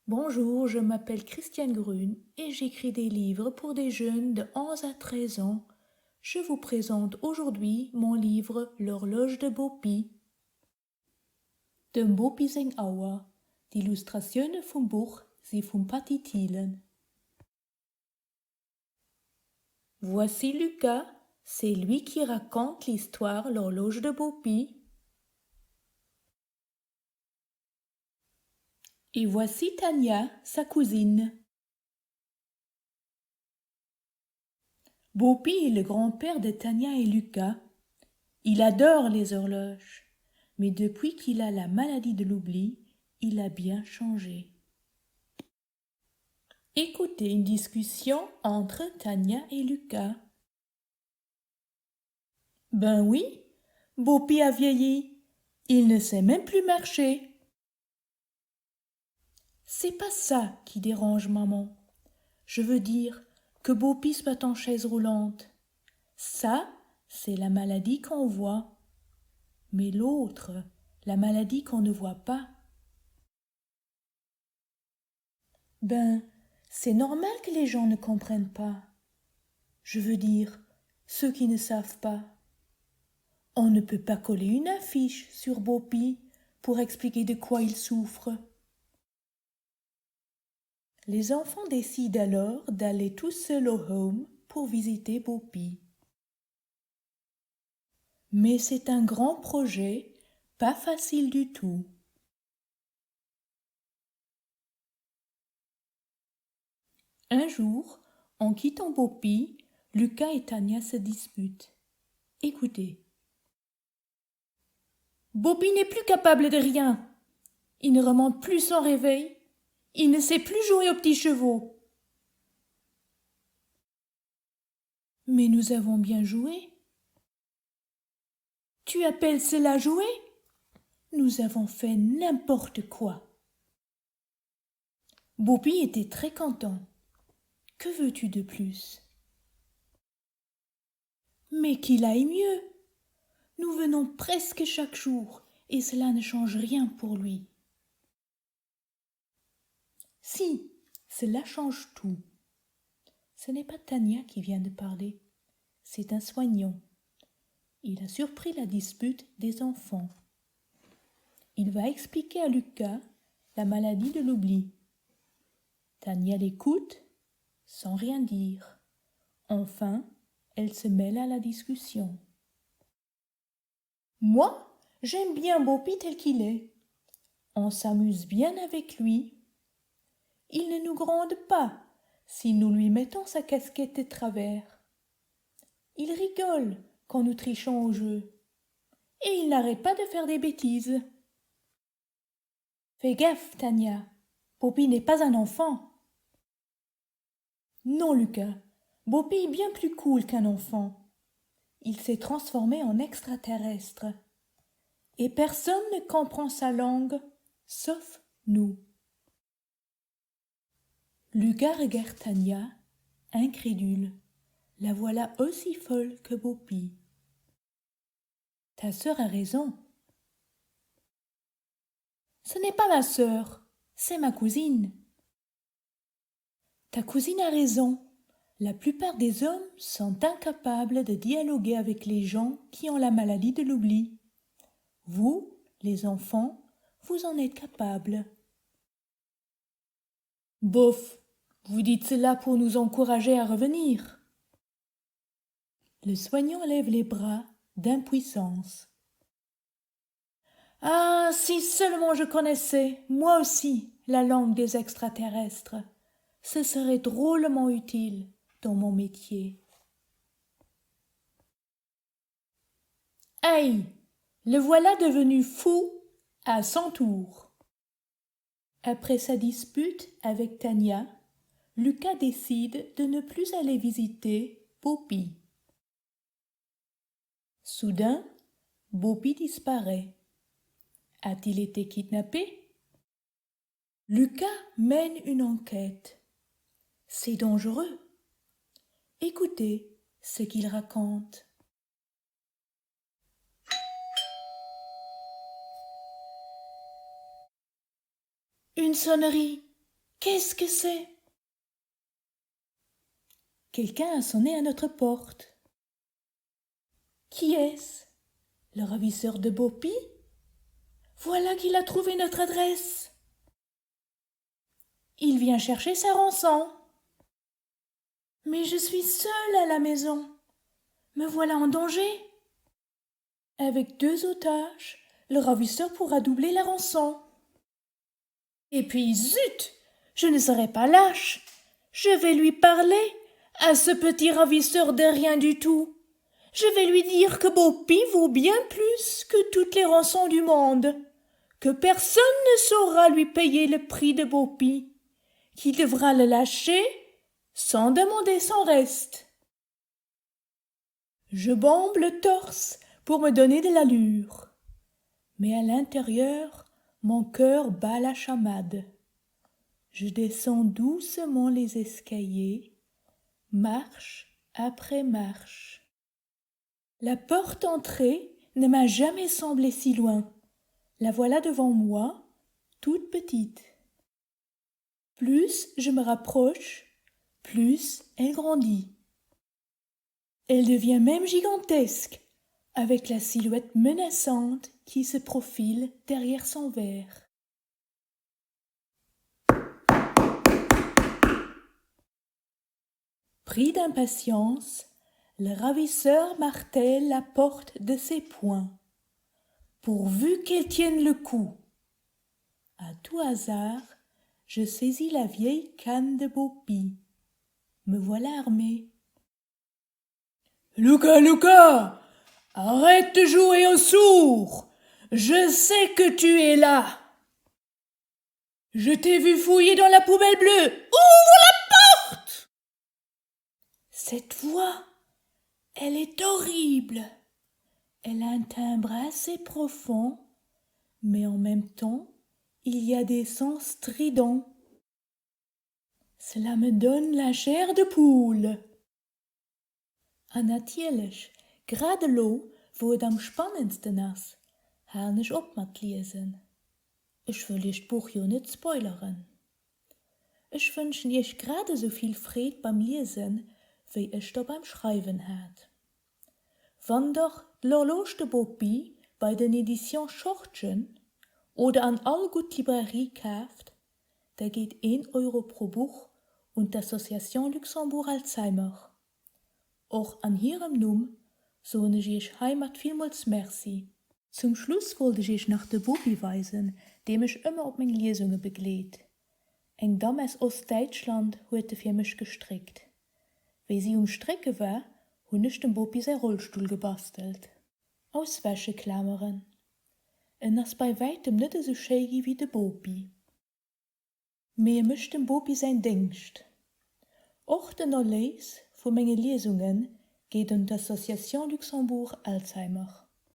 Bonjour, je m'appelle Christiane Grune et j'écris des livres pour des jeunes de 11 à 13 ans. Je vous présente aujourd'hui mon livre L'horloge de Bopi. De Bopi sing Aua, d'illustrationen vom Buch Sie vom Patti Thielen. Voici Lucas, c'est lui qui raconte l'histoire L'horloge de Bopi. Et voici Tania, sa cousine. Bopi est le grand-père de Tania et Lucas. Il adore les horloges, mais depuis qu'il a la maladie de l'oubli, il a bien changé. Écoutez une discussion entre Tania et Lucas. Ben oui, Bopi a vieilli. Il ne sait même plus marcher. C'est pas ça qui dérange maman. Je veux dire que Bopi soit en chaise roulante. Ça, c'est la maladie qu'on voit. Mais l'autre, la maladie qu'on ne voit pas. Ben, c'est normal que les gens ne comprennent pas. Je veux dire, ceux qui ne savent pas. On ne peut pas coller une affiche sur Bopi pour expliquer de quoi il souffre. Les enfants décident alors d'aller tous seuls au home pour visiter Bopi. Mais c'est un grand projet, pas facile du tout. Un jour, en quittant Bopi, Lucas et Tania se disputent. Écoutez. Bopi n'est plus capable de rien. Il ne remonte plus son réveil. Il ne sait plus jouer aux petits chevaux. Mais nous avons bien joué. Tu appelles cela jouer? Nous avons fait n'importe quoi. Bopi était très content. Que veux-tu de plus? Mais qu'il aille mieux. Nous venons presque chaque jour et cela ne change rien pour lui. Si, cela change tout. Ce n'est pas Tania qui vient de parler, c'est un soignant. Il a surpris la dispute des enfants. Il va expliquer à Lucas la maladie de l'oubli. Tania l'écoute sans rien dire. Enfin, elle se mêle à la discussion. Moi, j'aime bien Bopi tel qu'il est. On s'amuse bien avec lui. Il ne nous gronde pas si nous lui mettons sa casquette de travers. Il rigole quand nous trichons au jeu. Et il n'arrête pas de faire des bêtises. Fais gaffe, Tania. Bopi n'est pas un enfant. Non, Lucas. Bopi est bien plus cool qu'un enfant. Il s'est transformé en extraterrestre. Et personne ne comprend sa langue, sauf nous. Lucas regarde Tania, incrédule. La voilà aussi folle que Bopi. Ta sœur a raison. Ce n'est pas ma sœur, c'est ma cousine. Ta cousine a raison. La plupart des hommes sont incapables de dialoguer avec les gens qui ont la maladie de l'oubli. Vous, les enfants, vous en êtes capables. Bof, vous dites cela pour nous encourager à revenir. Le soignant lève les bras d'impuissance. Ah, si seulement je connaissais, moi aussi, la langue des extraterrestres. Ce serait drôlement utile dans mon métier. Aïe, le voilà devenu fou à son tour. Après sa dispute avec Tania, Lucas décide de ne plus aller visiter Bopi. Soudain, Bopi disparaît. A-t-il été kidnappé? Lucas mène une enquête. C'est dangereux. Écoutez ce qu'il raconte. Une sonnerie. Qu'est-ce que c'est? Quelqu'un a sonné à notre porte. Qui est-ce? Le ravisseur de Beaupy? Voilà qu'il a trouvé notre adresse. Il vient chercher sa rançon. Mais je suis seule à la maison. Me voilà en danger. Avec 2 otages, le ravisseur pourra doubler la rançon. Et puis, zut! Je ne serai pas lâche. Je vais lui parler à ce petit ravisseur de rien du tout. Je vais lui dire que Beaupy vaut bien plus que toutes les rançons du monde, que personne ne saura lui payer le prix de Beaupy, qu'il devra le lâcher sans demander son reste. Je bombe le torse pour me donner de l'allure, mais à l'intérieur, mon cœur bat la chamade. Je descends doucement les escaliers, marche après marche. La porte entrée ne m'a jamais semblé si loin. La voilà devant moi, toute petite. Plus je me rapproche, plus elle grandit. Elle devient même gigantesque, avec la silhouette menaçante qui se profile derrière son verre. Pris d'impatience, le ravisseur martèle la porte de ses poings, pourvu qu'elle tienne le coup. À tout hasard, je saisis la vieille canne de Beaupy. Me voilà armée. « Lucas, Lucas, arrête de jouer au sourd. Je sais que tu es là. Je t'ai vu fouiller dans la poubelle bleue. Ouvre la porte !» Cette voix, elle est horrible. Elle a un timbre assez profond, mais en même temps, il y a des sons stridents. Cela me donne la chair de poule. Natuurlijk, geradeloos wo het am spannendsten is, hou ich op met lesen. Ich will das Buch ja nicht spoilern. Ich wünsche euch gerade so viel Fried beim Lesen, wie ich da beim Schreiben hat. Wann doch l'Horloge de Beaupy bei den Edition Schortchen oder an all gut Librairie kauft, da geht 1 Euro pro Buch und d'Association Luxembourg Alzheimer. Auch an ihrem Numm sohne ich Heimat vielmals Merci. Zum Schluss wollte ich nach der Beaupy weisen, dem ich immer auf meine Lesungen begleht. Eng Dame aus Ostdeutschland hatte für mich gestrickt. Wie sie Strecke war, habe ich dem Beaupy sein Rollstuhl gebastelt. Aus Wäscheklammern. Und das bei weitem nicht so schön wie der Beaupy. Mir mischt dem Beaupy sein Dienst. Auch der Erlös von meinen Lesungen geht an die Association Luxembourg Alzheimer.